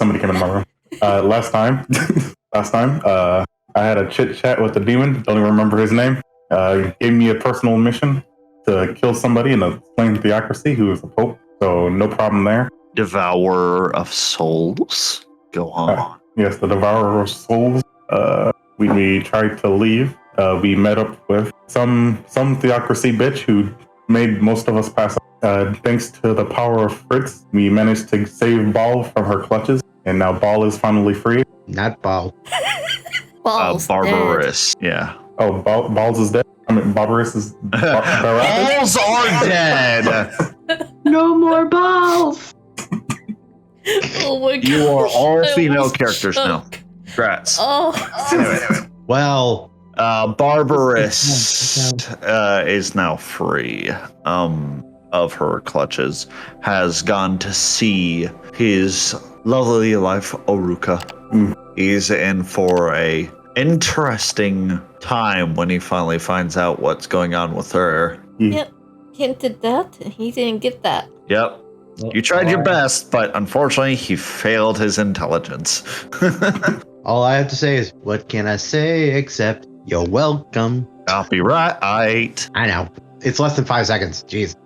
somebody came in my room. Last time, I had a chit chat with the demon. Don't even remember his name. He gave me a personal mission to kill somebody in a plain theocracy who was a pope. So no problem there. Devourer of souls. Go on. Yes, the devourer of souls. We tried to leave. We met up with some theocracy bitch who made most of us pass out. Thanks to the power of Fritz, we managed to save Ball from her clutches, and now Ball is finally free. Not Ball. Balls Barbarous. Yeah. Oh, Balls is dead? I mean, Barbarous is... Balls are dead! No more balls! Oh my god. You are all female characters now. Congrats. Oh. Anyway. Well, Barbarous is now free of her clutches, has gone to see his lovely wife, Oruka. He's in for a interesting time when he finally finds out what's going on with her. Yep. Hinted that. He didn't get that. Yep. You tried your best, but unfortunately, he failed his intelligence. all I have to say is, what can I say except you're welcome? Copyright. I know. It's less than 5 seconds. Jeez.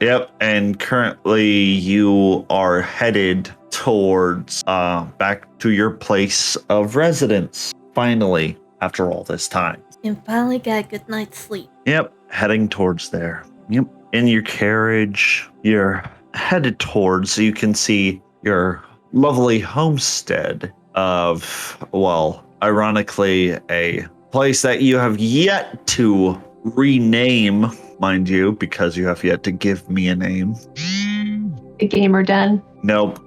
Yep. And currently, you are headed towards back to your place of residence. Finally, after all this time. And finally got a good night's sleep. Yep. Heading towards there. Yep. In your carriage, you're headed towards, so you can see your lovely homestead of, well, ironically, a place that you have yet to rename, mind you, because you have yet to give me a name. The gamer den. Nope.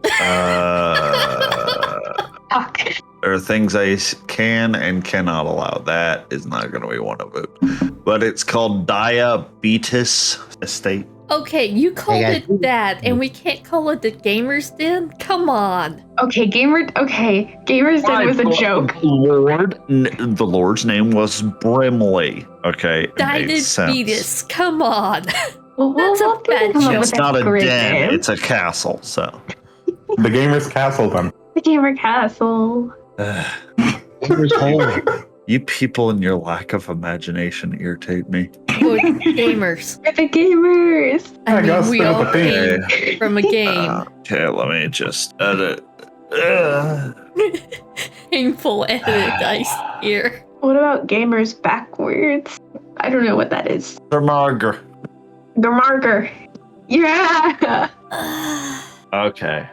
There are things I can and cannot allow. That is not going to be one of it. But it's called Diabetes Estate. Okay, you called it that, and we can't call it the Gamers Den? Come on. Okay, Gamers Den was a joke. The Lord's name was Brimley. Okay, it made sense. Diabetes, come on. Well, That's a bad joke. It's not a den, it's a castle, so. The Gamer's Castle, then. The Gamer Castle. You people and your lack of imagination irritate me. We're gamers. We're the gamers. I mean, gotta we spin up all a thing. came from a game. Okay, let me just edit. Painful edit dice here. What about gamers backwards? I don't know what that is. The marker. The marker. Yeah. Okay.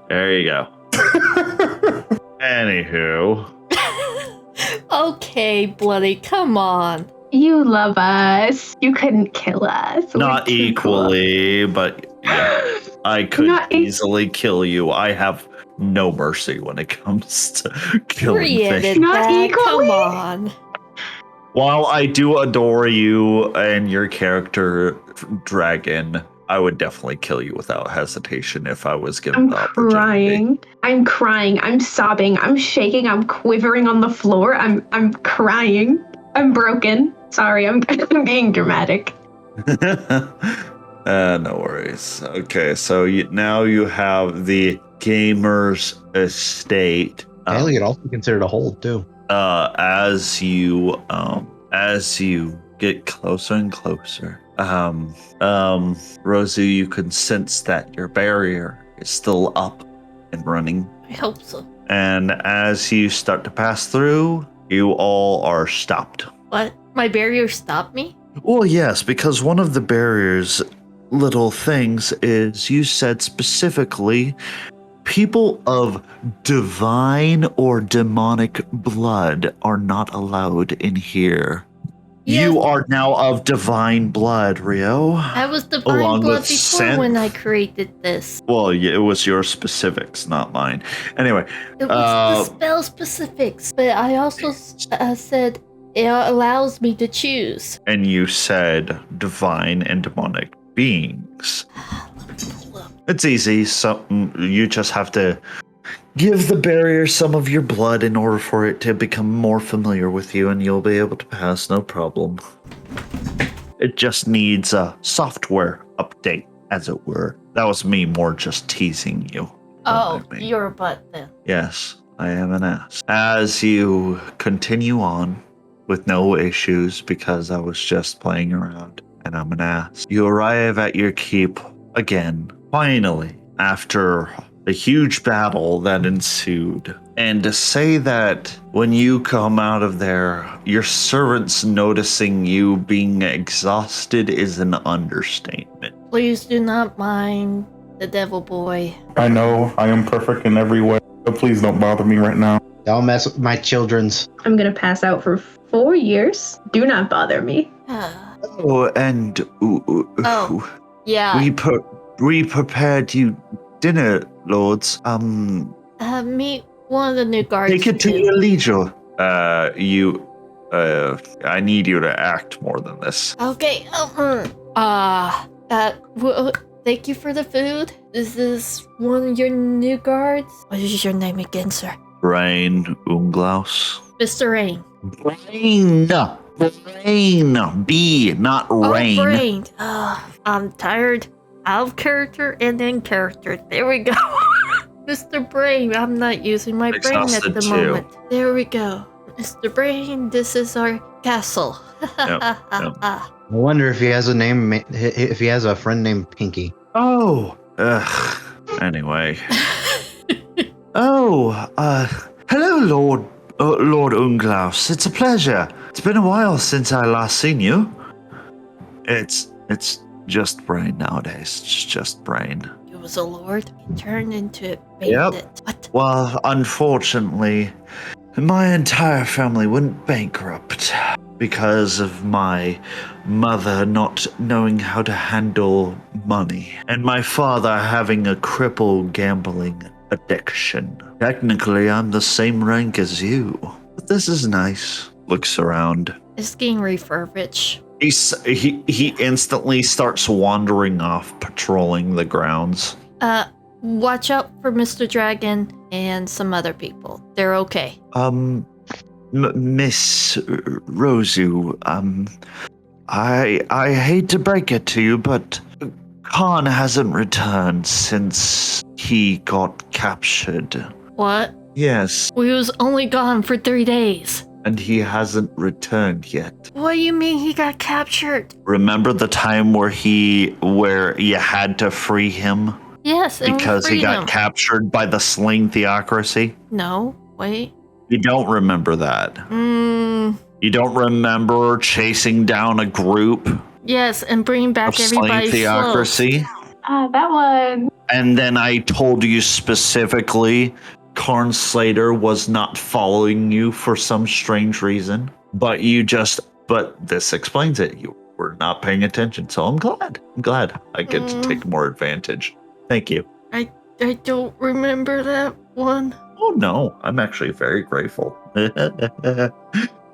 There you go. Anywho. Okay, Bloody, come on. You love us. You couldn't kill us. Not equally, but yeah, I could easily kill you. I have no mercy when it comes to killing things. Not equally. Come on. While I do adore you and your character, Dragon, I would definitely kill you without hesitation if I was given the opportunity. I'm crying. I'm sobbing. I'm shaking. I'm quivering on the floor. I'm crying. I'm broken. Sorry, I'm being dramatic. No worries. Okay, so now you have the Gamer's Estate. You could also consider it a hold too. As you get closer and closer, Rozu, you can sense that your barrier is still up and running. I hope so. And as you start to pass through, you all are stopped. What? My barrier stopped me? Well, yes, because one of the barrier's little things is you said specifically people of divine or demonic blood are not allowed in here. Yeah. You are now of divine blood, Rio. I was divine blood before when I created this. Well, yeah, it was your specifics, not mine. Anyway. It was the spell specifics, but I also said it allows me to choose. And you said divine and demonic beings. It's easy. You just have to give the barrier some of your blood in order for it to become more familiar with you, and you'll be able to pass no problem. It just needs a software update, as it were. That was me more just teasing you. Oh, mind me. you're a butt then. Yes, I am an ass. As you continue on with no issues because I was just playing around and I'm an ass, you arrive at your keep again, finally, after a huge battle that ensued. And to say that when you come out of there, your servants noticing you being exhausted is an understatement. Please do not mind the devil boy. I know I am perfect in every way, but please don't bother me right now. Don't mess with my children's. I'm gonna pass out for 4 years. Do not bother me. Oh, and Oh, yeah. we prepared you dinner, lords. Meet one of the new guards. Take it to too. your leisure. I need you to act more than this. Okay. Thank you for the food. Is this one of your new guards? What is your name again, sir? Brain Unglaus. Mr. Rain. Brain. B, not rain. Oh, Brain. I'm tired. Out of character and in character. There we go. Mr. Brain. I'm not using my brain at Exhausted the too. moment. There we go. Mr. Brain, this is our castle. I wonder if he has a name. If he has a friend named Pinky. Oh. Anyway. Hello, Lord Unglaus. It's a pleasure. It's been a while since I last seen you. It's just brain nowadays. It's just brain. He was a lord. He turned into a Yep. bandit. What? Well, unfortunately, my entire family went bankrupt because of my mother not knowing how to handle money and my father having a crippled gambling addiction. Technically, I'm the same rank as you, but this is nice. Looks around. It's getting refurbished. He instantly starts wandering off, patrolling the grounds. Watch out for Mr. Dragon and some other people. They're okay. Miss Rozu, I hate to break it to you, but Khan hasn't returned since he got captured. What? Yes, We was only gone for 3 days. and he hasn't returned yet. What do you mean he got captured? Remember the time where you had to free him Yes, and because we he freed got him. captured by the Sling Theocracy? No, wait. You don't remember that. You don't remember chasing down a group Yes, and bringing of back Sling everybody's Theocracy? That one. And then I told you specifically Karn Slater was not following you for some strange reason. But this explains it. You were not paying attention. So I'm glad I get to take more advantage. Thank you. I don't remember that one. Oh no, I'm actually very grateful.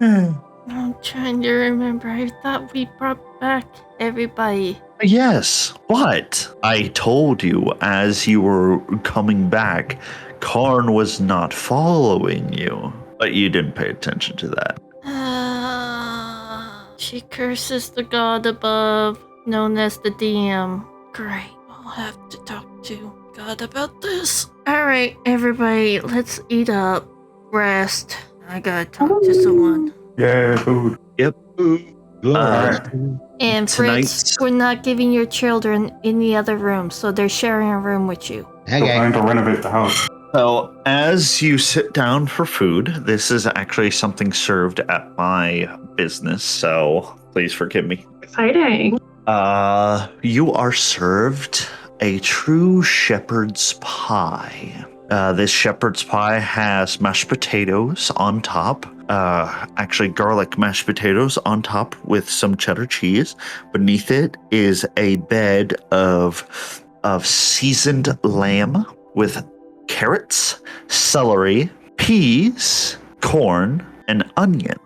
I'm trying to remember. I thought we brought back everybody. Yes, but I told you as you were coming back, Karn was not following you. But you didn't pay attention to that. She curses the god above, known as the DM. Great. I'll have to talk to God about this. Alright, everybody, let's eat up. Rest. I gotta talk to someone. Yeah, food. Yep. Alright. And Fritz, Tonight's- we're not giving your children any other room, so they're sharing a room with you. Still trying to renovate the house. So, as you sit down for food, this is actually something served at my business, so please forgive me. Exciting. You are served a true shepherd's pie. This shepherd's pie has mashed potatoes on top. Actually, garlic mashed potatoes on top with some cheddar cheese. Beneath it is a bed of seasoned lamb with carrots, celery, peas, corn, and onion.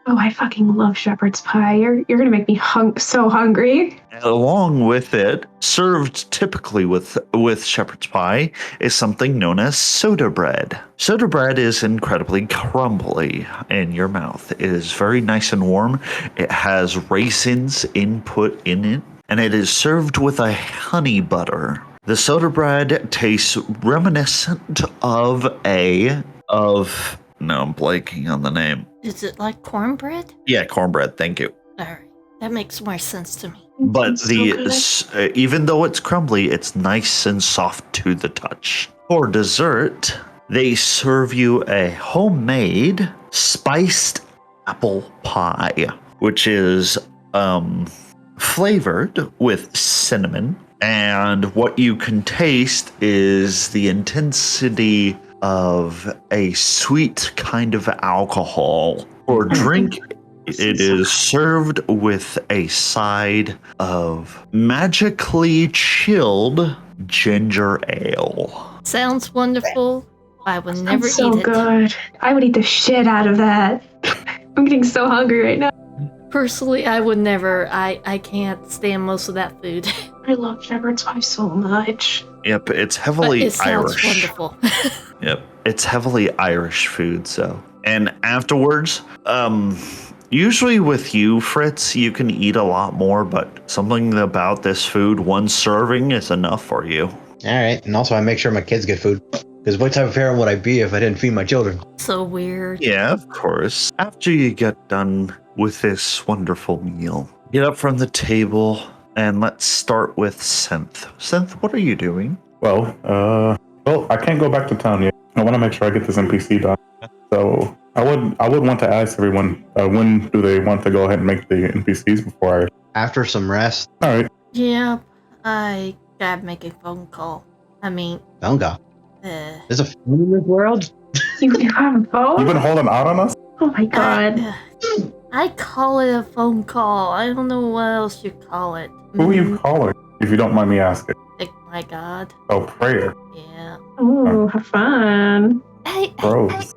Oh, I fucking love shepherd's pie. You're gonna make me so hungry. Along with it, served typically with shepherd's pie, is something known as soda bread. Soda bread is incredibly crumbly in your mouth. It is very nice and warm. It has raisins input in it, and it is served with a honey butter. The soda bread tastes reminiscent of no, I'm blanking on the name. Is it like cornbread? Yeah, cornbread. Thank you. All right, that makes more sense to me. But It's so good. even though it's crumbly, it's nice and soft to the touch. For dessert, they serve you a homemade spiced apple pie, which is flavored with cinnamon. And what you can taste is the intensity of a sweet kind of alcohol. For drink, it is served with a side of magically chilled ginger ale. Sounds wonderful. I would never That's so eat it. good. I would eat the shit out of that. I'm getting so hungry right now. Personally, I would never. I can't stand most of that food. I love shepherd's pie so much. Yep, it's But heavily it sounds Irish. wonderful. Yep, it's heavily Irish food. So, and afterwards, usually with you, Fritz, you can eat a lot more, but something about this food, one serving is enough for you. All right, and also I make sure my kids get food. Because what type of parent would I be if I didn't feed my children? So weird. Yeah, of course. After you get done with this wonderful meal, get up from the table and let's start with Synth. Synth, what are you doing? Well, I can't go back to town yet. I want to make sure I get this NPC done. So I would want to ask everyone when do they want to go ahead and make the NPCs before I. After some rest, All right. Yeah, I gotta make a phone call. I mean, don't go. uh, There's a phone in this world? You have a You've phone? been holding out on us. Oh my god. I call it a phone call. I don't know what else you call it. Who are you calling? If you don't mind me asking. Like, my God. Oh, prayer. Yeah. Ooh, have fun. Gross.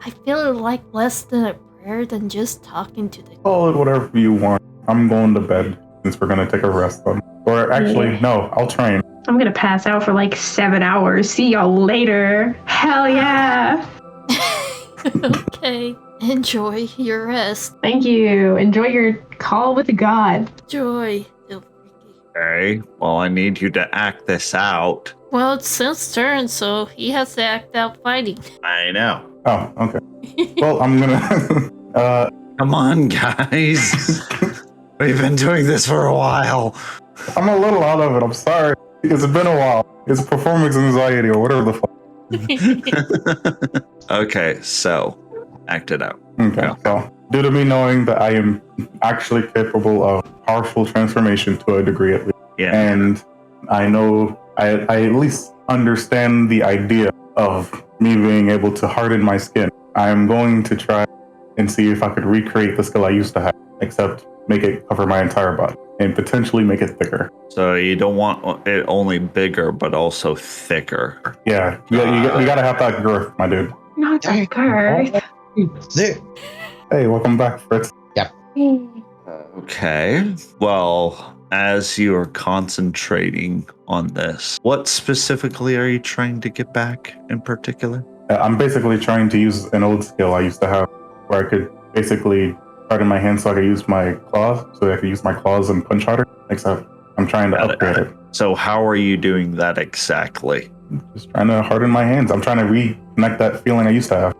I feel like less than a prayer than just talking to the. Call it whatever you want. I'm going to bed since we're gonna take a rest on. Or actually, no, I'll train. I'm gonna pass out for like 7 hours. See y'all later. Hell yeah. Okay. Enjoy your rest. Thank you. Enjoy your call with God. Joy. Feel freaky. Okay, well, I need you to act this out. Well, it's Synth's turn, so he has to act out fighting. I know. Oh, okay. Well, I'm gonna. Come on, guys. We've been doing this for a while. I'm a little out of it. I'm sorry. It's been a while. It's performance anxiety or whatever the fuck. Okay, so act it out. Okay. Yeah. So, due to me knowing that I am actually capable of partial transformation to a degree at least, Yeah. and I know I at least understand the idea of me being able to harden my skin. I'm going to try and see if I could recreate the skill I used to have, except make it cover my entire body and potentially make it thicker. So you don't want it only bigger, but also thicker. Yeah, you gotta have that girth, my dude. Not that girth. There. Hey, welcome back, Fritz. Okay. Well, as you are concentrating on this, what specifically are you trying to get back in particular? I'm basically trying to use an old skill I used to have, where I could basically harden my hands so I could use my claws, so I could use my claws and punch harder. Except I'm trying to upgrade it. So how are you doing that exactly? Just trying to harden my hands. I'm trying to reconnect that feeling I used to have.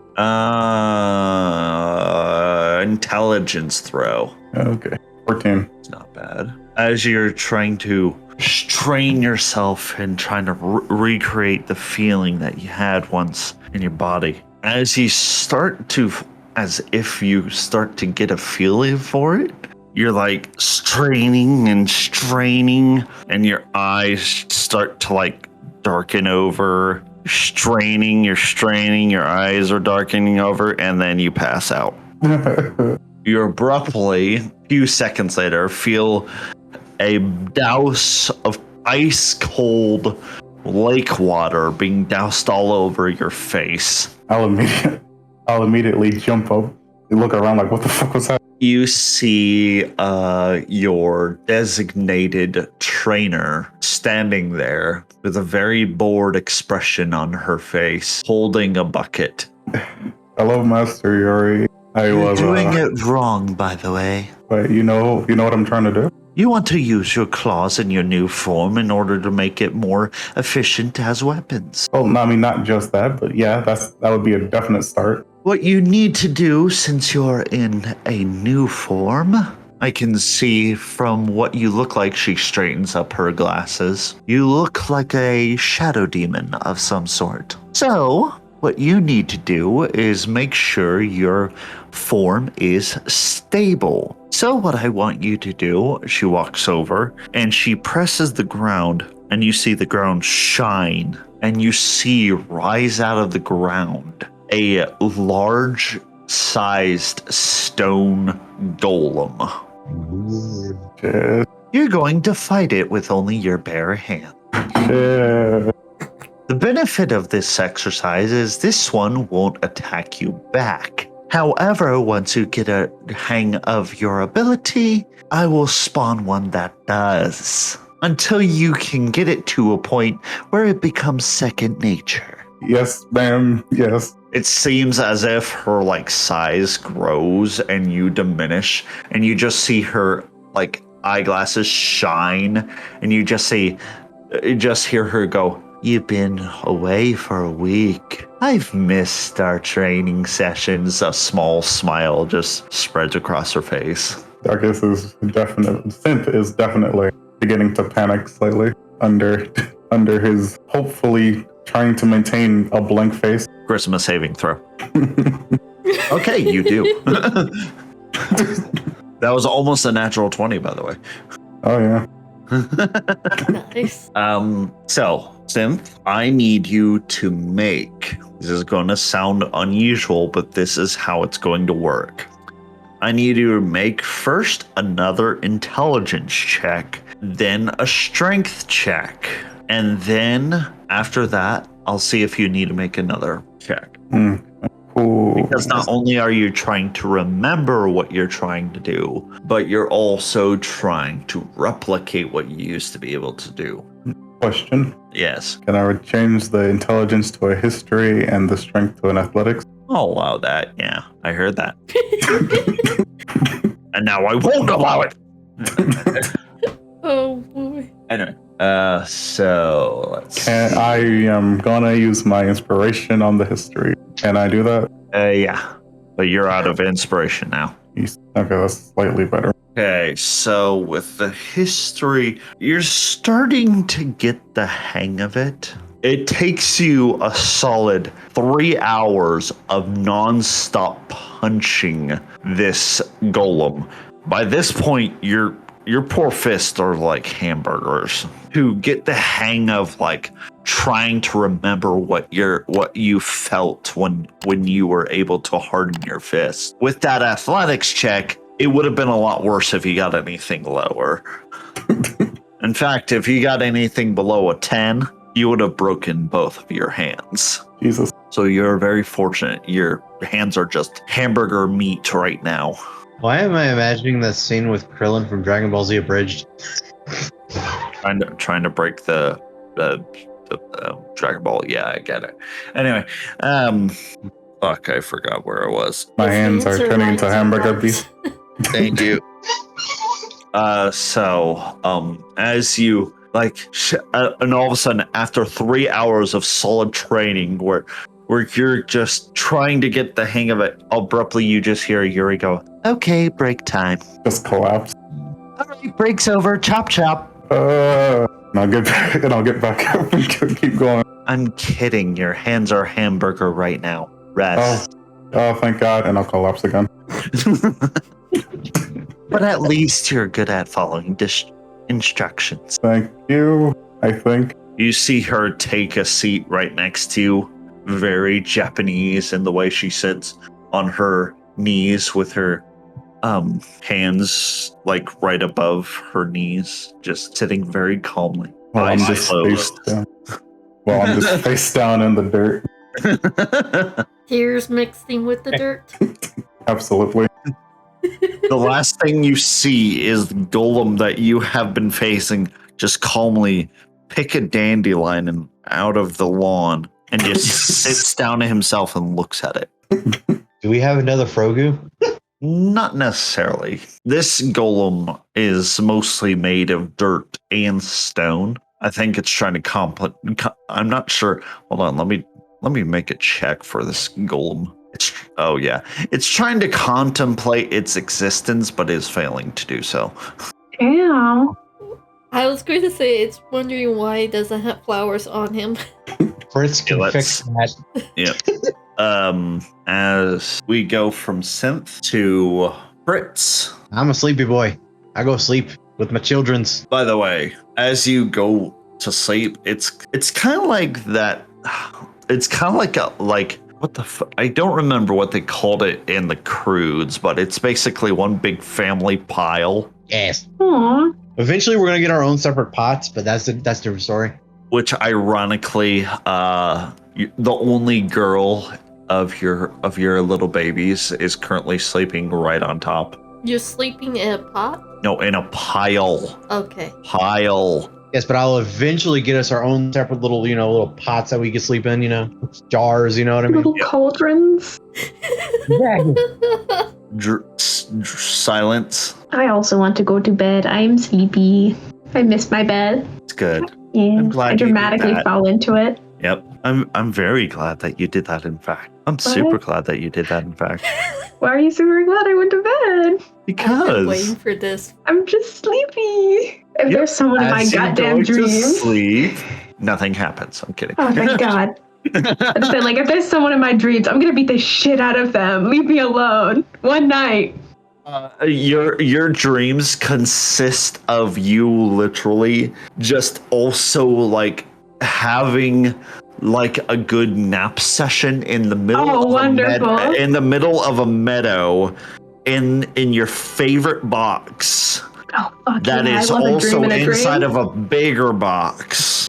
Intelligence throw. Okay, 14. It's not bad. As you're trying to strain yourself and trying to recreate the feeling that you had once in your body, as you start to, as if you start to get a feeling for it, you're like straining and straining, and your eyes start to like darken over. You're straining, your eyes are darkening over, and then you pass out. You abruptly, a few seconds later, feel a douse of ice cold lake water being doused all over your face. I'll immediately jump up and look around like, what the fuck was that? You see your designated trainer standing there with a very bored expression on her face, holding a bucket. Hello, Master Yuri. I You're was doing it wrong, by the way. But you know what I'm trying to do? You want to use your claws in your new form in order to make it more efficient as weapons. Well, no, I mean, not just that, but yeah, that would be a definite start. What you need to do, since you're in a new form, I can see from what you look like. She straightens up her glasses. You look like a shadow demon of some sort. So, what you need to do is make sure your form is stable. So what I want you to do, she walks over and she presses the ground, and you see the ground shine, and you see rise out of the ground a large sized stone golem. Shit. You're going to fight it with only your bare hand. Shit. The benefit of this exercise is this one won't attack you back. However, once you get a hang of your ability, I will spawn one that does. Until you can get it to a point where it becomes second nature. Yes, ma'am. Yes. It seems as if her size grows and you diminish, and you just see her eyeglasses shine, and you just hear her go, "You've been away for a week. I've missed our training sessions." A small smile just spreads across her face. Darkus is Synth is definitely beginning to panic slightly under his hopefully trying to maintain a blank face. Charisma saving throw. Okay, you do. That was almost a natural 20, by the way. Oh yeah. Nice. So, Synth, I need you to make, this is going to sound unusual, but this is how it's going to work. I need you to make first another intelligence check, then a strength check, and then after that, I'll see if you need to make another check. Cool. Because not only are you trying to remember what you're trying to do, but you're also trying to replicate what you used to be able to do. Question. Yes. Can I change the intelligence to a history and the strength to an athletics? I'll allow that. Yeah, I heard that. And now I won't allow it. Oh boy. Anyway, so let's I am gonna use my inspiration on the history. Can I do that? yeah, but you're out of inspiration now. Okay, that's slightly better. Okay, so with the history, you're starting to get the hang of it. It takes you a solid 3 hours of nonstop punching this golem. By this point, your poor fists are like hamburgers. To get the hang of trying to remember what you felt when you were able to harden your fist. With that athletics check, it would have been a lot worse if you got anything lower. In fact, if you got anything below a 10, you would have broken both of your hands. Jesus. So you're very fortunate. Your hands are just hamburger meat right now. Why am I imagining that scene with Krillin from Dragon Ball Z Abridged? Trying to break the Dragon Ball. Yeah, I get it. Anyway, fuck, I forgot where I was. My hands are turning into hamburger beef. Thank you. So, as you and all of a sudden, after 3 hours of solid training, where you're just trying to get the hang of it, abruptly you just hear Yuri go, "Okay, break time." Just collapse. All right, break's over. Chop chop. And I'll get back up and keep going. I'm kidding. Your hands are hamburger right now. Rest. Oh, thank God. And I'll collapse again. But at least you're good at following instructions. Thank you, I think. You see her take a seat right next to you. Very Japanese in the way she sits on her knees with her hands right above her knees, just sitting very calmly. Well, I'm just face down in the dirt. Tears mixing with the dirt. Absolutely. The last thing you see is the golem that you have been facing just calmly pick a dandelion out of the lawn and just sits down to himself and looks at it. Do we have another Frogu? Not necessarily. This golem is mostly made of dirt and stone. I think it's trying to I'm not sure. Hold on, let me make a check for this golem. It's trying to contemplate its existence, but is failing to do so. Damn. I was going to say, it's wondering why it doesn't have flowers on him. Fritz can fix that. Yeah. As we go from Synth to Fritz. I'm a sleepy boy. I go sleep with my children's. By the way, as you go to sleep, it's kind of like that. It's kind of like what the I don't remember what they called it in the Crudes, but it's basically one big family pile. Yes. Aww. Eventually, we're gonna get our own separate pots, but that's a different story. Which, ironically, the only girl of your little babies is currently sleeping right on top. You're sleeping in a pot? No, in a pile. Okay. Pile. Yes, but I'll eventually get us our own separate little, little pots that we can sleep in, jars, you know what I mean? Little cauldrons. Silence. I also want to go to bed. I am sleepy. I miss my bed. It's good. Yeah, I'm glad I you did dramatically that. fall into it. Yep. I'm very glad that you did that, in fact. I'm super glad that you did that, in fact. Why are you super glad I went to bed? I've been waiting Because for this. I'm just sleepy. If there's someone in my as you goddamn go to dreams. sleep, nothing happens. I'm kidding. Oh, thank God. I just said, if there's someone in my dreams, I'm gonna beat the shit out of them. Leave me alone. One night. Your dreams consist of you literally just also having a good nap session in the middle wonderful. in the middle of a meadow in your favorite box Oh, fuck that yeah, is I love also a dream inside of a bigger box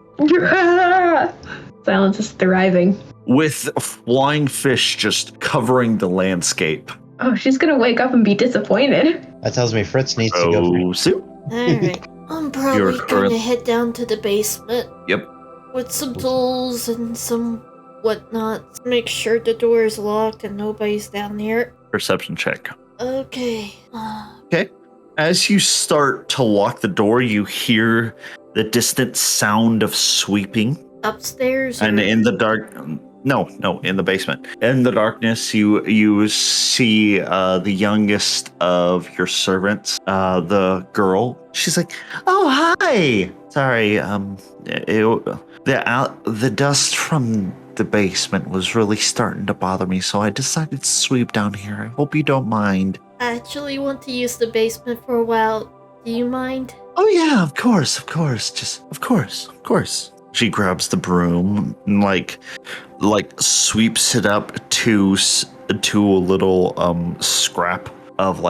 Silence is thriving. with flying fish just covering the landscape. Oh, she's gonna wake up and be disappointed. That tells me Fritz needs to go. Rozu. Alright. I'm probably gonna head down to the basement. Yep. With some tools and some whatnot. Make sure the door is locked and nobody's down here. Perception check. Okay. Okay. As you start to lock the door, you hear the distant sound of sweeping. Upstairs? And or- in the dark, no, in the basement. In the darkness, you see the youngest of your servants, the girl. She's like, "Oh, hi. Sorry, the dust from the basement was really starting to bother me, so I decided to sweep down here. I hope you don't mind." I actually want to use the basement for a while. Do you mind? Oh yeah, of course. Just of course. She grabs the broom and like sweeps it up to a little scrap of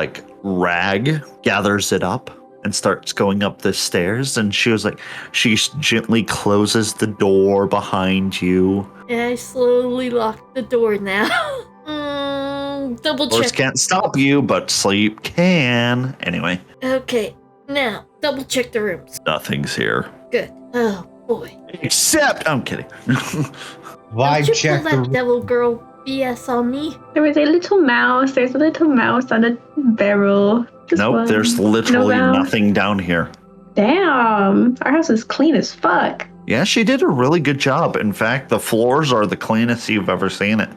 rag, gathers it up and starts going up the stairs. And she gently closes the door behind you. And I slowly lock the door now. Double Doors check. can't stop you, but sleep can. Anyway, Okay, now double check the rooms. nothing's here. Good. Oh boy. Except, I'm kidding. Vibe Don't you check. pull that devil girl BS on me? There was a little mouse. There's a little mouse on a barrel. Just Nope, one. there's literally No mouse. nothing down here. Damn. Our house is clean as fuck. Yeah, she did a really good job. In fact, the floors are the cleanest you've ever seen it.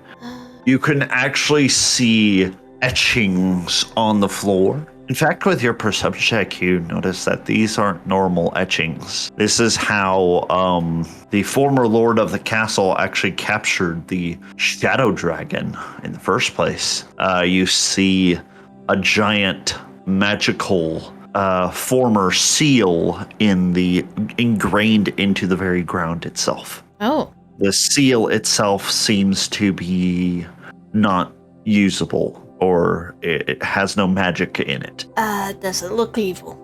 You can actually see etchings on the floor. In fact, with your perception check, you notice that these aren't normal etchings. This is how the former lord of the castle actually captured the shadow dragon in the first place. You see a giant magical former seal ingrained into the very ground itself. Oh. The seal itself seems to be not usable, or it has no magic in it. Doesn't look evil.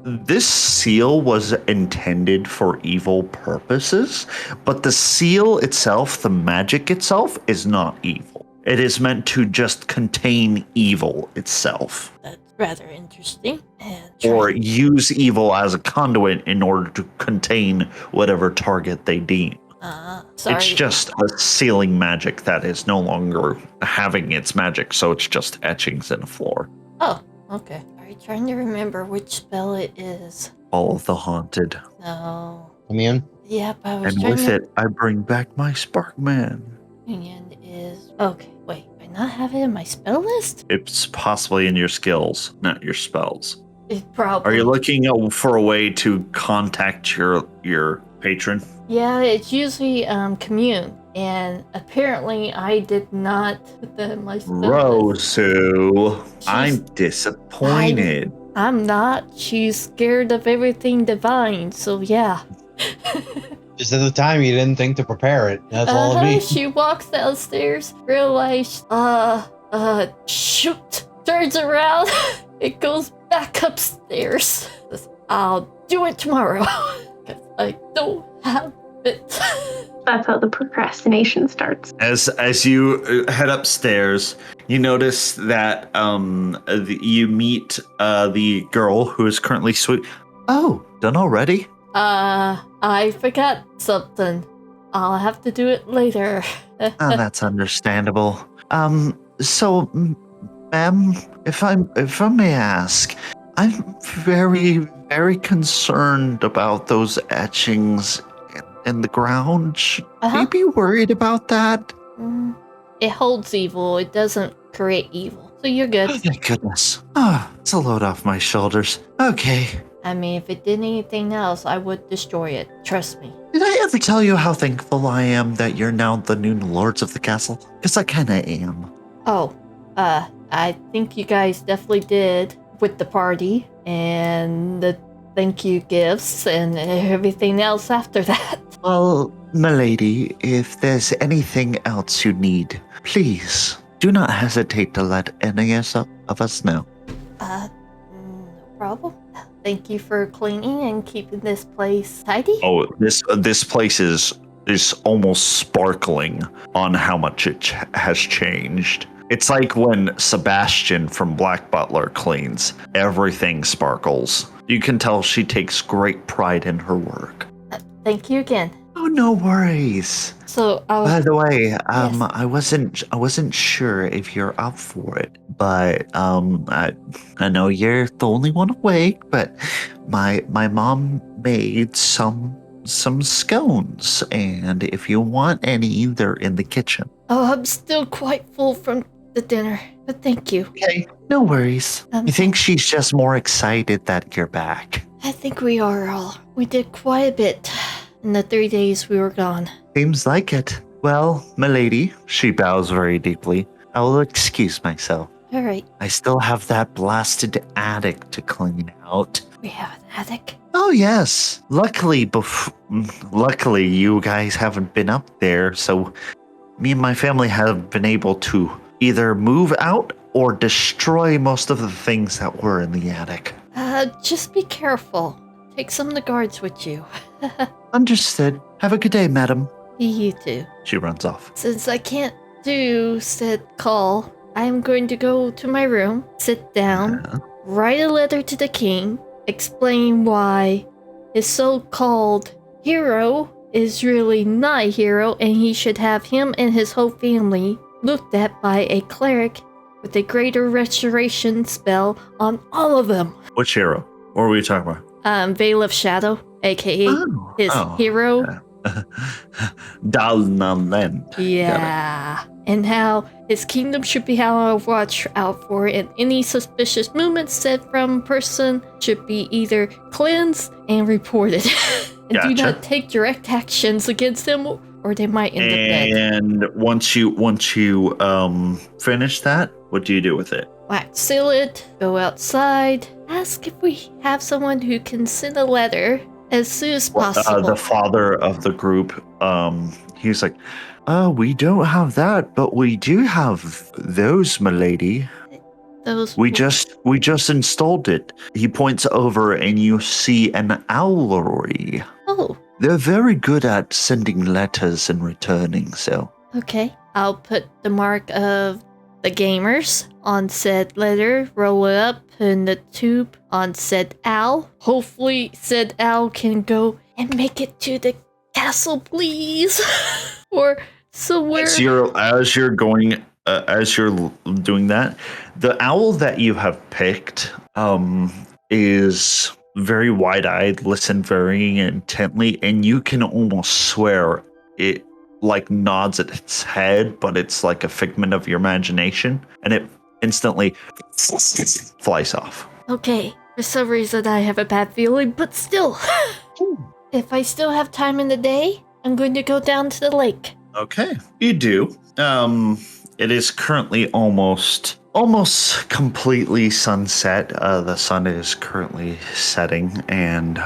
This seal was intended for evil purposes, but the seal itself, the magic itself, is not evil. It is meant to just contain evil itself. That's rather interesting. And Or use evil as a conduit in order to contain whatever target they deem. Sorry. It's just a sealing magic that is no longer having its magic, so it's just etchings in the floor. Oh, okay. Are you trying to remember which spell it is? All of the haunted. No. Immune? Yep, I was And trying with to... it, I bring back my Sparkman. And is... Okay, wait. Do I not have it in my spell list? It's possibly in your skills, not your spells. It probably... Are you looking for a way to contact your patron? Yeah, it's usually commune. And apparently I did not put that in my spell list. Rozu, I'm She's- disappointed. I'm not. She's scared of everything divine, so yeah. Just at the time, you didn't think to prepare it. That's all it means. She walks downstairs, realizes, shoot, turns around, it goes back upstairs. Says, I'll do it tomorrow, because I don't have it. That's how the procrastination starts. As you head upstairs, you notice that you meet the girl who is currently sweet. Oh, done already? I forgot something. I'll have to do it later. Oh, that's understandable. So, ma'am, if I may ask, I'm very, very concerned about those etchings in the ground. Should we be worried about that? It holds evil. It doesn't create evil. So you're good. Oh, thank goodness. Oh, it's a load off my shoulders. Okay. I mean, if it did anything else, I would destroy it. Trust me. Did I ever tell you how thankful I am that you're now the new lords of the castle? Because I kind of am. Oh, I think you guys definitely did with the party and the thank you gifts and everything else after that. Well, milady, if there's anything else you need, please do not hesitate to let any of us know. No problem. Thank you for cleaning and keeping this place tidy. Oh, this place is almost sparkling on how much it has changed. It's like when Sebastian from Black Butler cleans. Everything sparkles. You can tell she takes great pride in her work. Thank you again. Oh, no worries. So, By the way, yes. I wasn't sure if you're up for it, but I know you're the only one awake, but my mom made some scones, and if you want any, they're in the kitchen. Oh, I'm still quite full from the dinner, but thank you. Okay, no worries. I think she's just more excited that you're back. I think we are all. We did quite a bit in the 3 days we were gone. Seems like it. Well, milady, she bows very deeply. I will excuse myself. All right. I still have that blasted attic to clean out. We have an attic. Oh yes. Luckily, you guys haven't been up there, so me and my family have been able to either move out or destroy most of the things that were in the attic. Just be careful. Take some of the guards with you. Understood. Have a good day, madam. You too. She runs off. Since I can't do said call, I'm going to go to my room, sit down, write a letter to the king, explain why his so-called hero is really not a hero and he should have him and his whole family looked at by a cleric with a greater restoration spell on all of them. Which hero? What were we talking about? Veil of Shadow, aka his hero. Dalnalen. Yeah. And how his kingdom should be how I watch out for, and any suspicious movements said from person should be either cleansed and reported. And do not take direct actions against them, or they might end up dead. And once you finish that, what do you do with it? Wax seal it, go outside, ask if we have someone who can send a letter as soon as possible. The father of the group, he's like, we don't have that, but we do have those, milady. Those we just installed it. He points over and you see an owlery. Oh. They're very good at sending letters and returning, so. Okay. I'll put the mark of the gamers on said letter, roll it up in the tube on said owl. Hopefully said owl can go and make it to the castle, please, or somewhere. As you're doing that, the owl that you have picked is very wide-eyed, listen very intently, and you can almost swear it like nods at its head, but it's like a figment of your imagination, and it instantly flies off. Okay, for some reason I have a bad feeling, but still, if I still have time in the day, I'm going to go down to the lake. Okay, you do. It is currently almost completely sunset. The sun is currently setting, and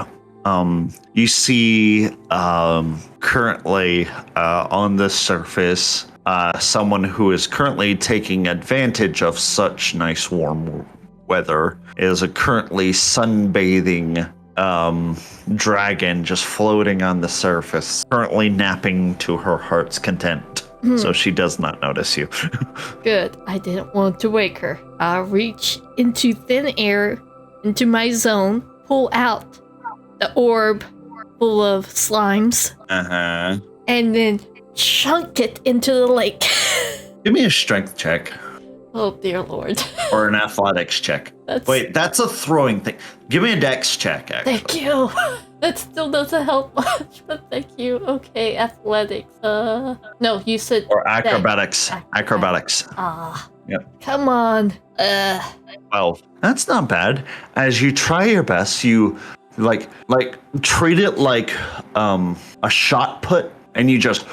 you see currently on the surface someone who is currently taking advantage of such nice warm weather is a currently sunbathing dragon just floating on the surface, currently napping to her heart's content. So she does not notice you. Good. I didn't want to wake her. I'll reach into thin air, into my zone, pull out the orb full of slimes, and then chunk it into the lake. Give me a strength check. Oh, dear Lord. Or an athletics check. Wait, that's a throwing thing. Give me a dex check, actually. Thank you. That still doesn't help much, but thank you. Okay, athletics. No, you said... Or acrobatics. Acrobatics. Yep. Come on. 12. That's not bad. As you try your best, you like treat it like a shot put, and you just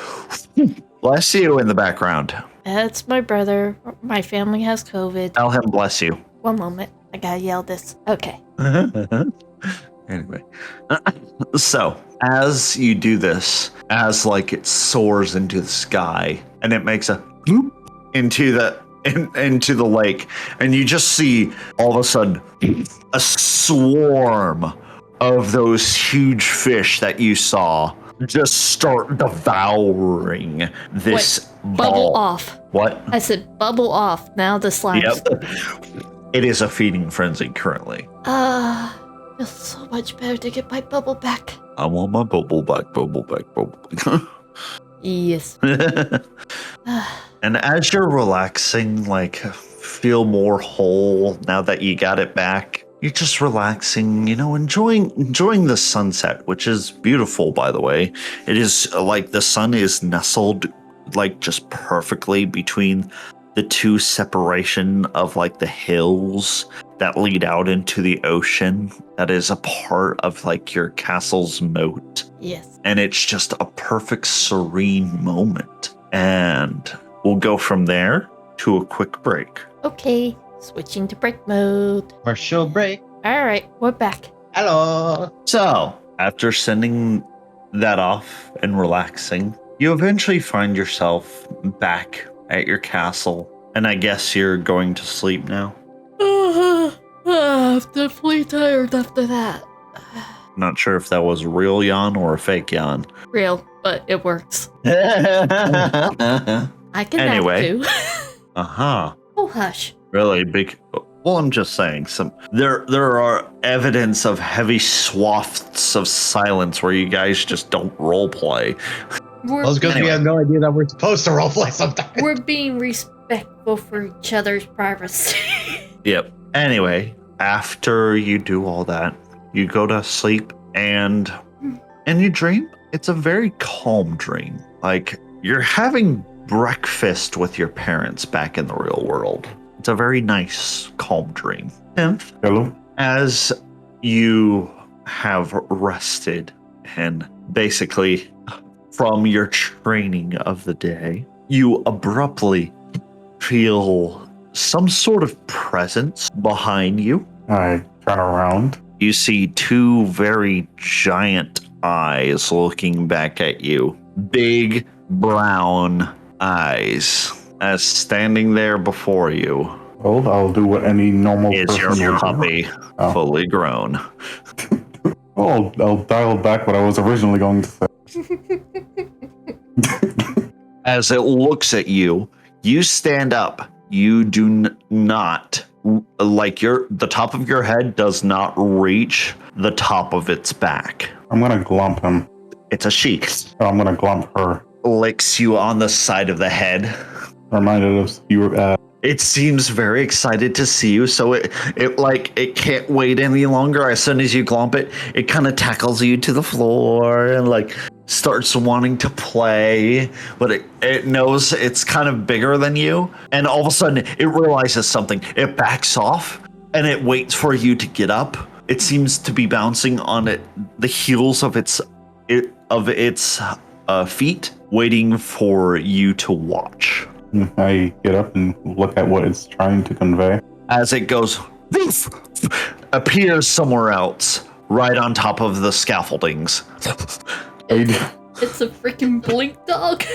bless you in the background. That's my brother. My family has COVID. Tell him bless you. One moment. I gotta yell this. Okay. Anyway. So, as you do this, as like it soars into the sky, and it makes a bloop into the lake, and you just see all of a sudden a swarm of those huge fish that you saw just start devouring this Bubble ball. off. What? I said bubble off. Now the slimes. Yep. It is a feeding frenzy currently. Feels so much better to get my bubble back. I want my bubble back, bubble back, bubble back. Yes. And as you're relaxing, like feel more whole now that you got it back. You're just relaxing, you know, enjoying the sunset, which is beautiful, by the way. It is like the sun is nestled like just perfectly between the two separation of like the hills that lead out into the ocean. That is a part of like your castle's moat. Yes. And it's just a perfect serene moment. And we'll go from there to a quick break. Okay. Switching to break mode. Commercial break. All right, we're back. Hello. So, after sending that off and relaxing, you eventually find yourself back at your castle. And I guess you're going to sleep now? I'm definitely tired after that. Not sure if that was a real yawn or a fake yawn. Real, but it works. I can Anyway. nap too. Oh, hush. Really big. Well, I'm just saying. There are evidence of heavy swaths of silence where you guys just don't role play. Well, it's because we have no idea that we're supposed to roleplay sometimes. We're being respectful for each other's privacy. Yep. Anyway, after you do all that, you go to sleep and you dream. It's a very calm dream. Like you're having breakfast with your parents back in the real world. It's a very nice, calm dream. Tenth, Hello? as you have rested and basically from your training of the day, you abruptly feel some sort of presence behind you. I turn around. You see two very giant eyes looking back at you. Big brown eyes. As standing there before you Well, I'll do what any normal is person your would do. puppy, fully grown. Oh, I'll dial back what I was originally going to say. As it looks at you, you stand up. You do not, like the top of your head does not reach the top of its back. I'm gonna glomp him. It's a she. Oh, I'm gonna glump her. Licks you on the side of the head. Reminded of you. It seems very excited to see you, so it can't wait any longer. As soon as you glomp it, it kind of tackles you to the floor and like starts wanting to play, but it knows it's kind of bigger than you, and all of a sudden it realizes something. It backs off and it waits for you to get up. It seems to be bouncing on the heels of its feet, waiting for you to watch. I get up and look at what it's trying to convey. As it goes, appears somewhere else, right on top of the scaffoldings. It's a freaking blink dog.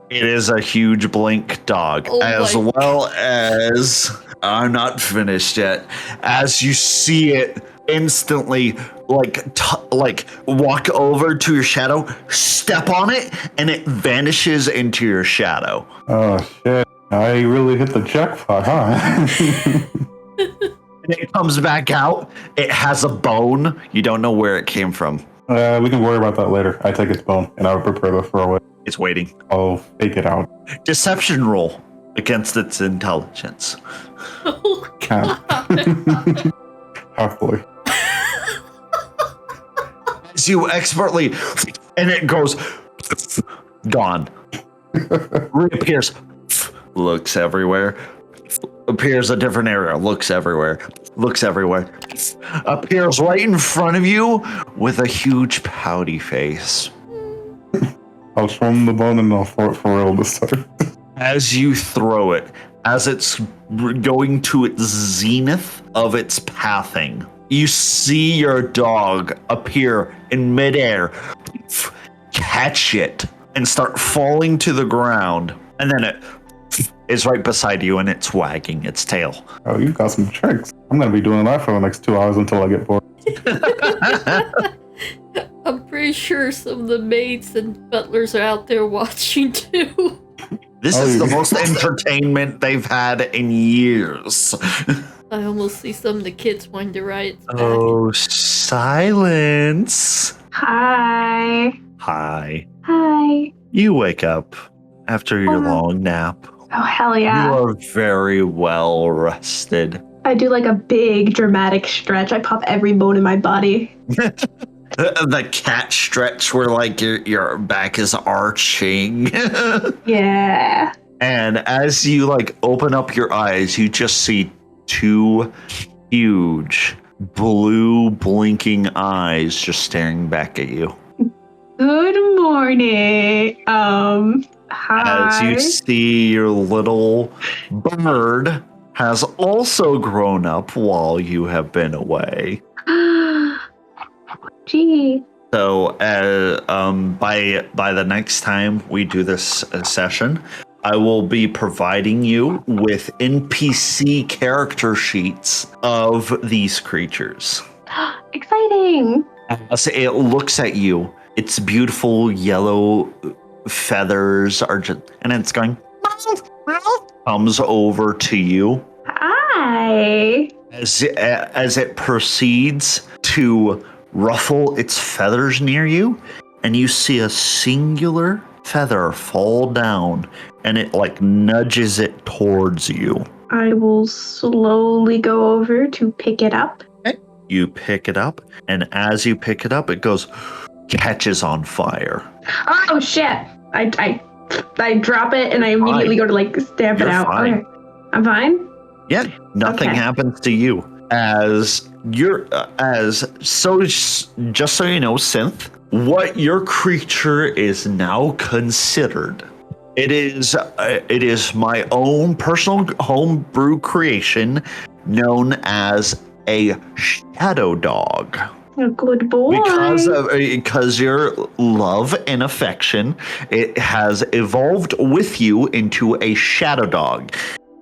It is a huge blink dog, well as I'm not finished yet. As you see it instantly, like walk over to your shadow, step on it, and it vanishes into your shadow. Oh shit! I really hit the jackpot, huh? And it comes back out. It has a bone. You don't know where it came from. We can worry about that later. I take its bone and I'll prepare to throw it. It's waiting. I'll fake it out. Deception roll against its intelligence. Oh god. Hopefully. As you expertly, and it goes, gone. Reappears, looks everywhere. Appears a different area, looks everywhere. Appears right in front of you with a huge pouty face. I'll show him the bone and I'll throw it for real this time. As you throw it, as it's going to its zenith of its pathing, you see your dog appear in midair, catch it, and start falling to the ground. And then it is right beside you and it's wagging its tail. Oh, you've got some tricks. I'm going to be doing that for the next 2 hours until I get bored. I'm pretty sure some of the maids and butlers are out there watching too. This is the most entertainment they've had in years. I almost see some of the kids wanting to ride its back. Oh, silence. Hi. Hi. Hi. You wake up after your long nap. Oh, hell yeah. You are very well rested. I do like a big dramatic stretch. I pop every bone in my body. The cat stretch where like your back is arching. Yeah. And as you like open up your eyes, you just see two huge blue blinking eyes just staring back at you. Good morning. Hi. As you see your little bird has also grown up while you have been away. Gee. So by the next time we do this session, I will be providing you with NPC character sheets of these creatures. Exciting. As it looks at you, its beautiful yellow feathers are just, and it's going, comes over to you. Hi. As it proceeds to ruffle its feathers near you, and you see a singular feather fall down, and it like nudges it towards you. I will slowly go over to pick it up. You pick it up, and as you pick it up, it goes, catches on fire. Oh shit! I drop it and I immediately go to like stamp it out. Fine. Okay. I'm fine. Yeah, nothing happens to you. As you're just so you know, Synth, what your creature is now considered. It is my own personal homebrew creation known as a shadow dog. A good boy. Because your love and affection, it has evolved with you into a shadow dog.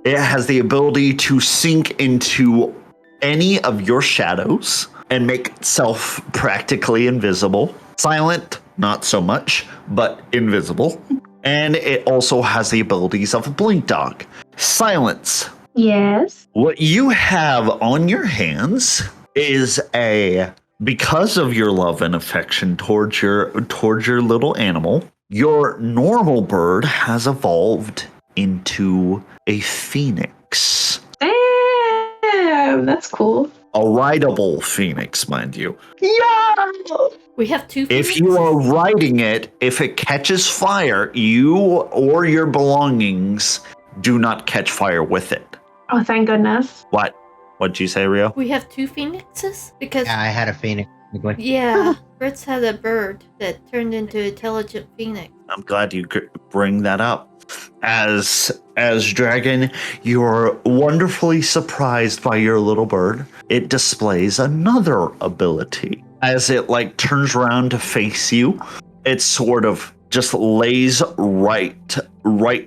It has the ability to sink into any of your shadows and make itself practically invisible. Silent, not so much, but invisible. And it also has the abilities of a blink dog. Silence. Yes. What you have on your hands is a because of your love and affection towards your little animal, your normal bird has evolved into a phoenix. Damn, that's cool. A rideable phoenix, mind you. We have two. If you are riding it, if it catches fire, you or your belongings do not catch fire with it. Oh, thank goodness. What? What'd you say, Rio? We have two phoenixes because Yeah, I had a phoenix. Fritz had a bird that turned into intelligent phoenix. I'm glad you could bring that up. As Dragon, you're wonderfully surprised by your little bird. It displays another ability. As it like turns around to face you, it sort of just lays right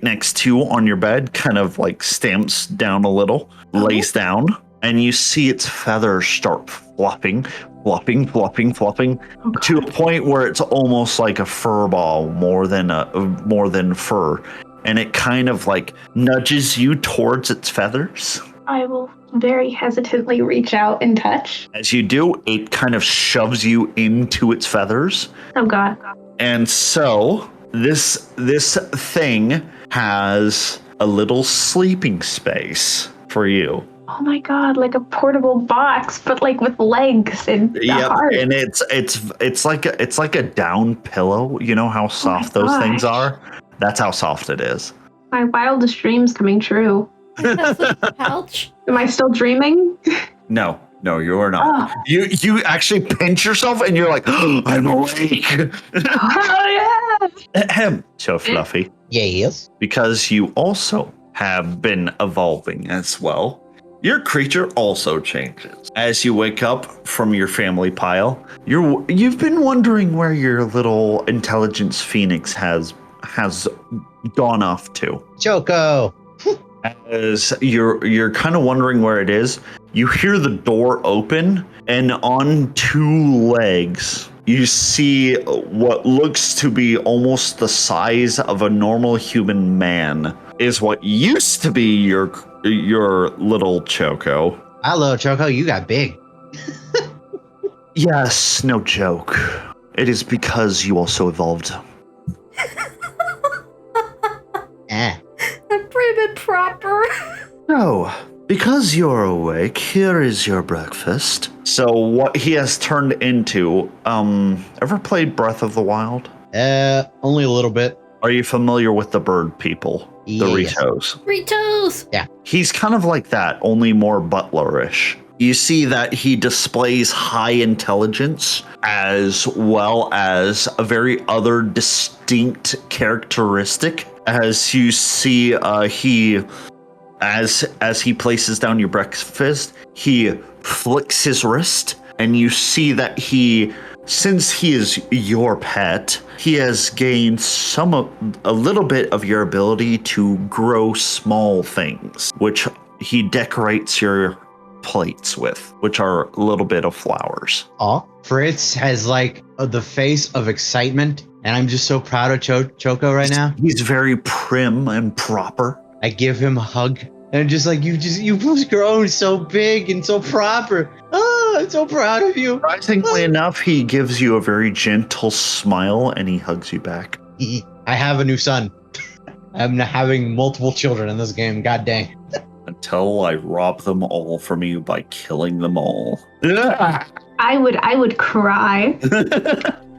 next to you on your bed, kind of like stamps down a little, lays down, and you see its feathers start flopping to a point where it's almost like a fur ball more than fur, and it kind of like nudges you towards its feathers. I will very hesitantly reach out and touch. As you do, it kind of shoves you into its feathers. Oh god. And so this thing has a little sleeping space for you. Oh my god, like a portable box, but like with legs and the heart. And it's like a down pillow. You know how soft those things are? That's how soft it is. My wildest dreams coming true. That's a pouch. Am I still dreaming? No, you are not. Oh. You actually pinch yourself and you're like, oh, I'm awake. Hell yeah! Ahem. So Fluffy, Yes. because you also have been evolving as well, your creature also changes. As you wake up from your family pile, you've been wondering where your little intelligence phoenix has gone off to. Choco. As you're kind of wondering where it is, you hear the door open, and on two legs, you see what looks to be almost the size of a normal human man is what used to be your little Choco. Hello, Choco. You got big. Yes, no joke. It is because you also evolved. I'm prim and proper. So, because you're awake, here is your breakfast. So what he has turned into, ever played Breath of the Wild? Only a little bit. Are you familiar with the bird people? The Yes. Ritos? Ritos. He's kind of like that, only more butlerish. You see that he displays high intelligence as well as a very other distinct characteristic. As you see, as he places down your breakfast, he flicks his wrist, and you see that since he is your pet, he has gained a little bit of your ability to grow small things, which he decorates your plates with, which are a little bit of flowers. Aw. Fritz has like the face of excitement, and I'm just so proud of Choco right now. He's very prim and proper. I give him a hug, and just like you've grown so big and so proper. Oh, I'm so proud of you. Surprisingly enough, he gives you a very gentle smile and he hugs you back. I have a new son. I'm having multiple children in this game. God dang. Until I rob them all from you by killing them all. I would cry.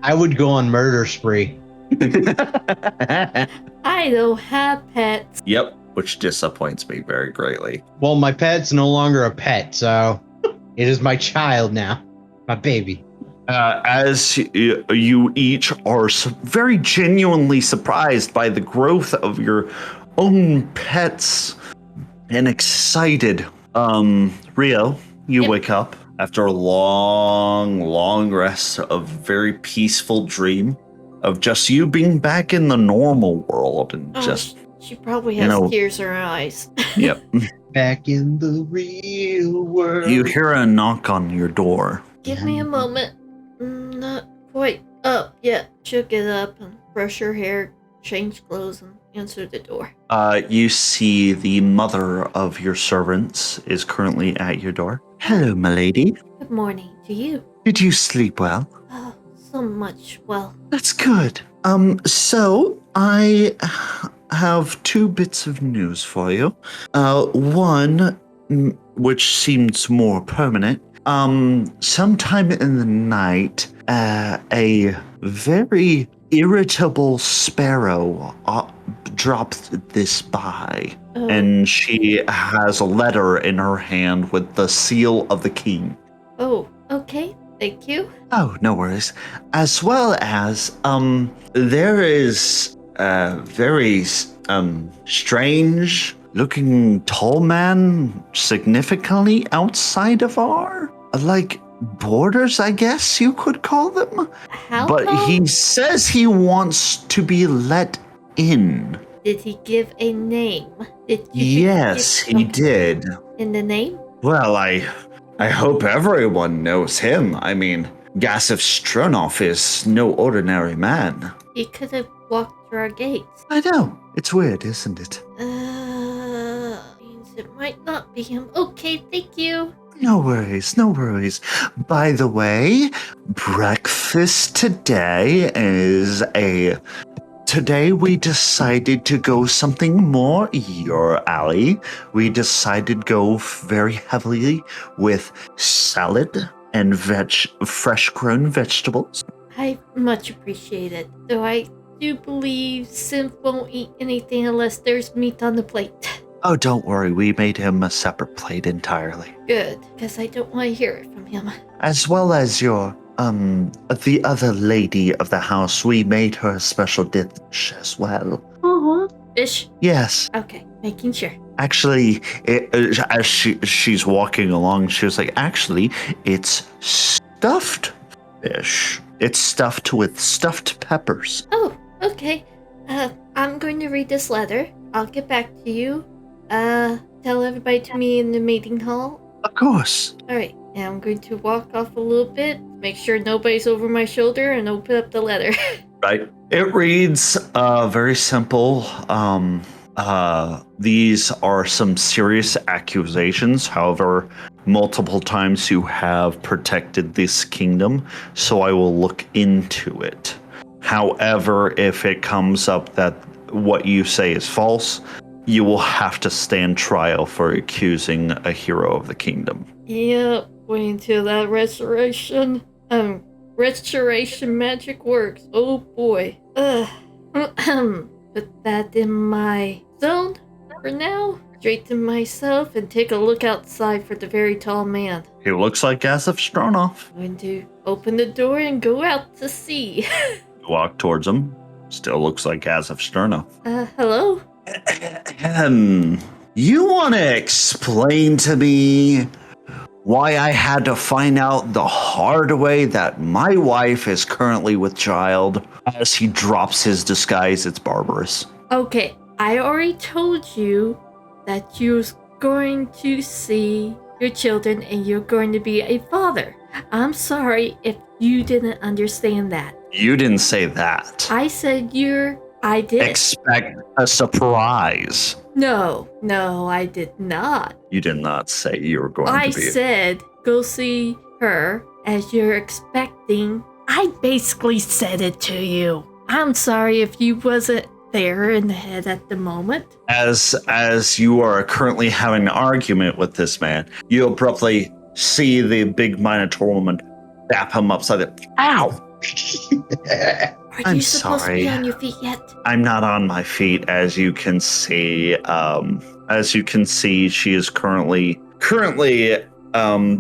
I would go on murder spree. I don't have pets. Yep, which disappoints me very greatly. Well, my pet's no longer a pet, so it is my child now. My baby. As you each are very genuinely surprised by the growth of your own pets and excited. Rio, you wake up after a long rest of very peaceful dream of just you being back in the normal world and She probably has tears in her eyes. Yep. Back in the real world. You hear a knock on your door. Give me a moment. Not quite up yet. She'll get up and brush her hair, change clothes, and answer the door. You see the mother of your servants is currently at your door. Hello, my lady. Good morning to you. Did you sleep well? Oh, so much. Well, That's good. So I have two bits of news for you. One, which seems more permanent. Sometime in the night, a very irritable sparrow dropped this by, and she has a letter in her hand with the seal of the king. oh, okay. Thank you. Oh, no worries. As well as, there is a very, strange looking tall man significantly outside of our, borders, I guess you could call them. How But tall? he says he wants to be let in. Did he give a name? Yes, he did. In the name? Well, I hope everyone knows him. I mean, Gasif Stronov is no ordinary man. He could have walked through our gates. I know. It's weird, isn't it? Means it might not be him. Okay, thank you. No worries, no worries. By the way, breakfast today is Today we decided to go something more your alley. We decided to go very heavily with salad and fresh grown vegetables. I much appreciate it. Though I do believe Synth won't eat anything unless there's meat on the plate. Oh, don't worry, we made him a separate plate entirely. Good, because I don't want to hear it from him. As well as the other lady of the house, we made her a special dish as well. Fish? Yes. Okay, making sure. Actually, as she's walking along, she was like, actually, it's stuffed fish. It's stuffed with stuffed peppers. Oh, okay. I'm going to read this letter. I'll get back to you. Tell everybody to meet in the meeting hall. Of course. Alright, and I'm going to walk off a little bit, make sure nobody's over my shoulder, and open up the letter. Right. It reads very simple. These are some serious accusations. However, multiple times you have protected this kingdom, so I will look into it. However, if it comes up that what you say is false, you will have to stand trial for accusing a hero of the kingdom. Yep, waiting till that restoration magic works. Oh boy. Put that in my zone for now. Straighten myself and take a look outside for the very tall man. He looks like Gasif Stronov. I'm going to open the door and go out to see. Walk towards him. Still looks like Gasif Stronov. Hello? You want to explain to me why I had to find out the hard way that my wife is currently with child? As he drops his disguise, it's barbarous. Okay, I already told you that you're going to see your children and you're going to be a father. I'm sorry if you didn't understand that. You didn't say that. I said I did. Expect a surprise. No, I did not. You did not say you were going I to be. said go see her as you're expecting. I basically said it to you. I'm sorry if you wasn't there in the head at the moment. As you are currently having an argument with this man, you abruptly see the big Minotaur woman tap him upside the. Ow! Are I'm you supposed to be sorry. on your feet yet? I'm not on my feet, as you can see. She is currently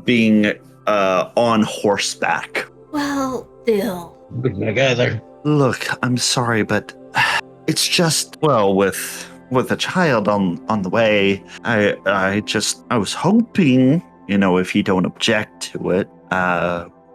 being on horseback. Well, still. Together. Look, I'm sorry, but it's just with a child on the way. I was hoping, if you don't object to it,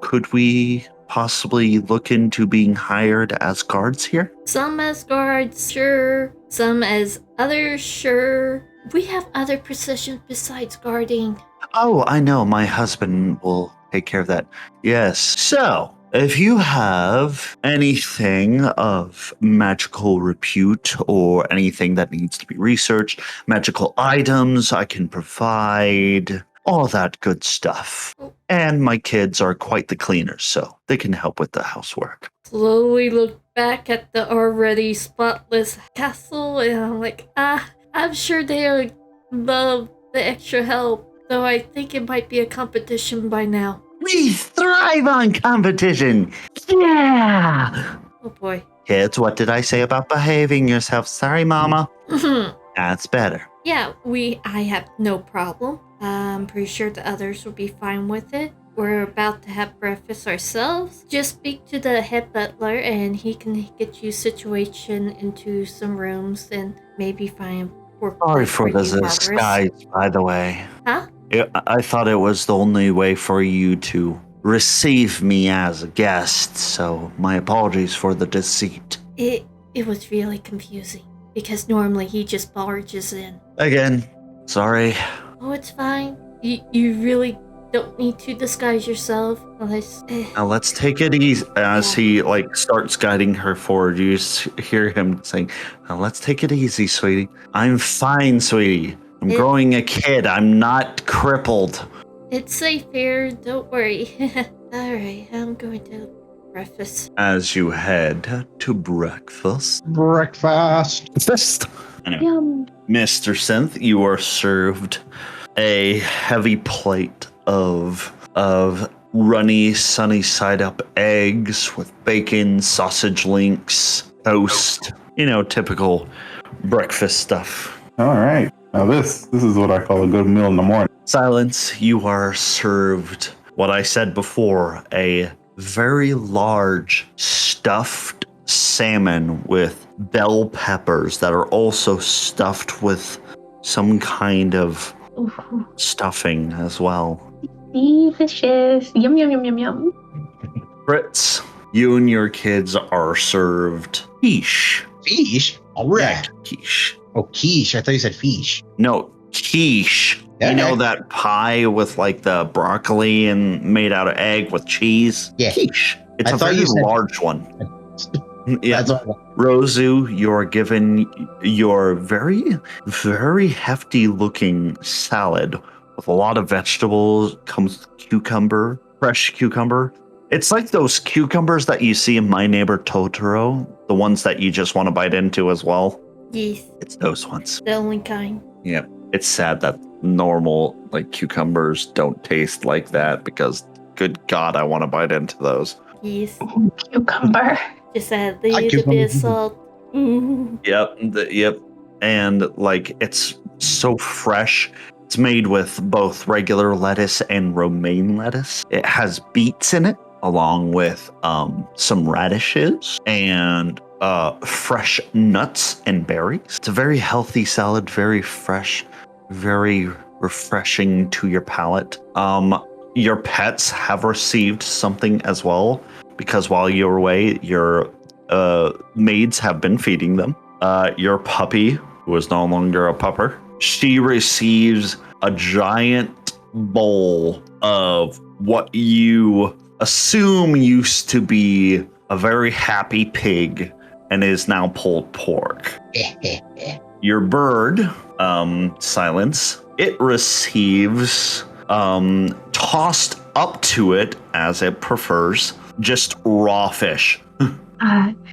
could we possibly look into being hired as guards here? Some as guards, sure. Some as others, sure. We have other positions besides guarding. Oh, I know. My husband will take care of that. Yes. So, if you have anything of magical repute or anything that needs to be researched, magical items I can provide, all that good stuff. And my kids are quite the cleaners, so they can help with the housework. Slowly look back at the already spotless castle, and I'm like, I'm sure they would love the extra help, though I think it might be a competition by now. We thrive on competition. Yeah. Oh boy. Kids, what did I say about behaving yourself? Sorry, Mama. That's better. Yeah, I have no problem. I'm pretty sure the others will be fine with it. We're about to have breakfast ourselves. Just speak to the head butler and he can get you situation into some rooms and maybe find work. Sorry for the disguise, by the way. Huh? I thought it was the only way for you to receive me as a guest, so my apologies for the deceit. It was really confusing because normally he just barges in. Again, sorry. Oh, it's fine. You really don't need to disguise yourself unless. Now let's take it easy. As he starts guiding her forward, you hear him saying, "Now let's take it easy, sweetie. I'm fine, sweetie. I'm growing a kid. I'm not crippled." It's safe here. Don't worry. All right, I'm going to breakfast. As you head to breakfast. Anyway, Yum. Mr. Synth, you are served a heavy plate of runny, sunny side up eggs with bacon, sausage links, toast. Typical breakfast stuff. All right. Now this is what I call a good meal in the morning. Silence, you are served what I said before, a very large stuffed salmon with bell peppers that are also stuffed with some kind of Ooh, stuffing as well. delicious. Yum, yum, yum, yum, yum. Fritz, you and your kids are served quiche. Fish? All right. Quiche. Oh, quiche. I thought you said fish. No, quiche. Okay. You know that pie with the broccoli and made out of egg with cheese? Yeah. Quiche. It's I a thought very you said- large one. Yeah. That's all. Rozu, you're given your very, very hefty looking salad with a lot of vegetables, comes cucumber, fresh cucumber. It's like those cucumbers that you see in My Neighbor Totoro, the ones that you just want to bite into as well. Yes, It's those ones. the only kind. Yep. It's sad that normal cucumbers don't taste like that because good God, I want to bite into those. Yes, Cucumber. just add a little bit of salt. Ooh. Yep. And it's so fresh. It's made with both regular lettuce and romaine lettuce. It has beets in it, along with some radishes and fresh nuts and berries. It's a very healthy salad, very fresh, very refreshing to your palate. Your pets have received something as well, because while you were away, your maids have been feeding them. Your puppy, who is no longer a pupper, she receives a giant bowl of what you assume used to be a very happy pig and is now pulled pork. Your bird, Silence, it receives tossed up to it, as it prefers, just raw fish.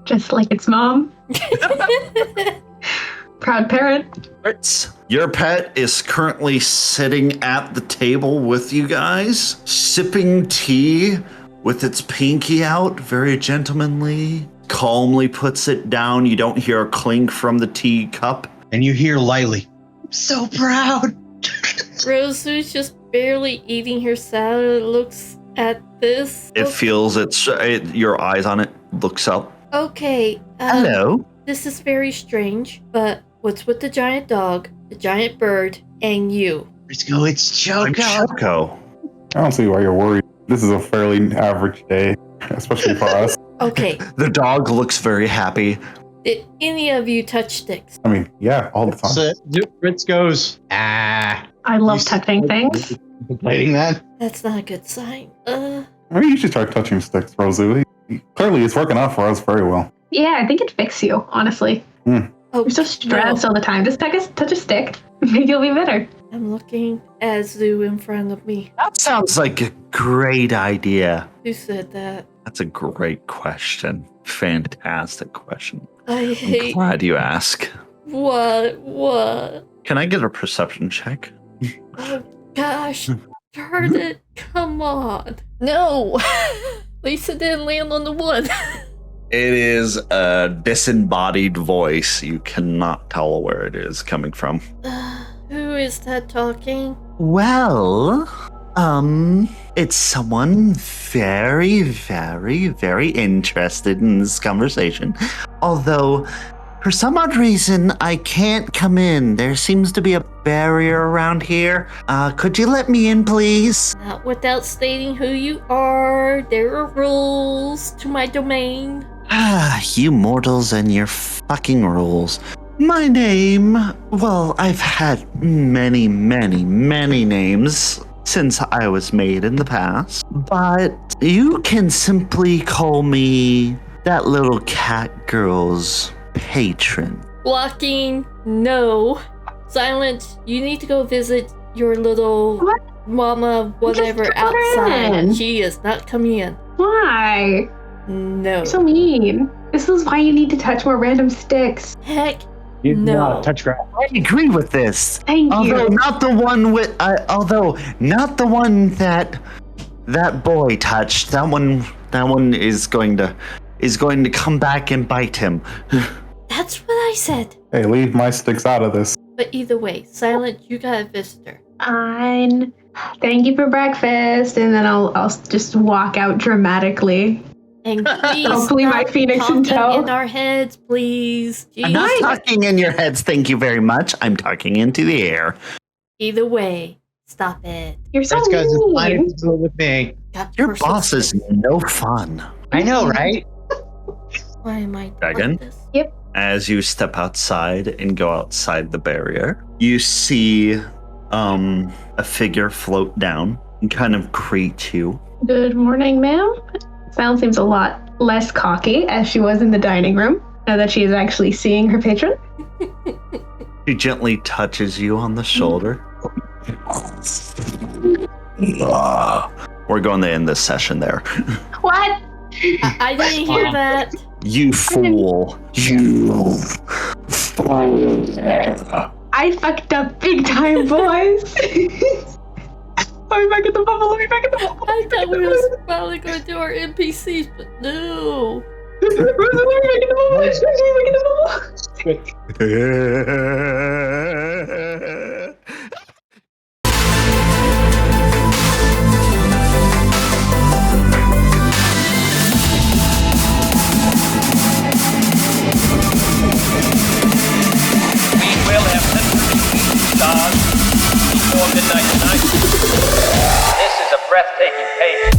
Just like its mom. Proud parent. Fritz, your pet is currently sitting at the table with you guys, sipping tea with its pinky out, very gentlemanly, calmly puts it down. You don't hear a clink from the tea cup. And you hear Lily. I'm so proud. Rozu's just barely eating her salad. Looks at this. It feels your eyes on it, looks up. Okay. Hello. This is very strange, but what's with the giant dog, the giant bird, and you? Let's go. It's I'm Choco. Choco. I don't see why you're worried. This is a fairly average day, especially for us. Okay. The dog looks very happy. Did any of you touch sticks? I mean, yeah, all the time. So Fritz goes, I love You touching things. Complaining that? That's not a good sign. I mean, you should start touching sticks, Rozu. Clearly, it's working out for us very well. Yeah, I think it fixes you, honestly. Oh, You're so stressed all the time. Just touch a stick. Maybe you'll be better. I'm looking at Zoo in front of me. That sounds like a great idea. Who said that? That's a great question. Fantastic question. I I'm hate. glad you ask. What? Can I get a perception check? Oh gosh, darn it! Come on. No. Lisa didn't land on the one. It is a disembodied voice. You cannot tell where it is coming from. Who is that talking? Well, it's someone very, very, very interested in this conversation. Although, for some odd reason, I can't come in. There seems to be a barrier around here. Could you let me in, please? Not without stating who you are. There are rules to my domain. You mortals and your fucking rules. My name, well, I've had many, many, many names since I was made in the past, but you can simply call me that little cat girl's patron. Blocking, no. Silent, you need to go visit your little mama, whatever, Just put her outside. in. She is not coming in. Why? No. You're so mean. This is why you need to touch more random sticks. Heck, You no. not touch grass. I agree with this. Thank Although you. not the one with, although not the one that boy touched. That one is going to come back and bite him. That's what I said. Hey, leave my sticks out of this. But either way, Silent, you got a visitor. Fine. Thank you for breakfast, and then I'll just walk out dramatically. And please Hopefully my stop phoenix in talking tow. in our heads, please. I'm not Jeez. talking in your heads, thank you very much. I'm talking into the air. Either way, stop it. You're so That's because it's fine mean. to do it with me. Got Your personal boss is space. no fun. I know, right? Why am I Dragon? like this? As you step outside and go outside the barrier, you see a figure float down and kind of greet you. Good morning, ma'am. Sound seems a lot less cocky as she was in the dining room, now that she is actually seeing her patron. She gently touches you on the shoulder. We're going to end this session there. What? I didn't hear that. You fool. You fool. I fucked up big time, boys. Let me back at the bubble. Let me back at the bubble. I thought we were probably going to do our NPCs, but no. Let me back at the bubble. Let me back at the bubble. We will have literally reached stars before midnight tonight. This is a breathtaking page.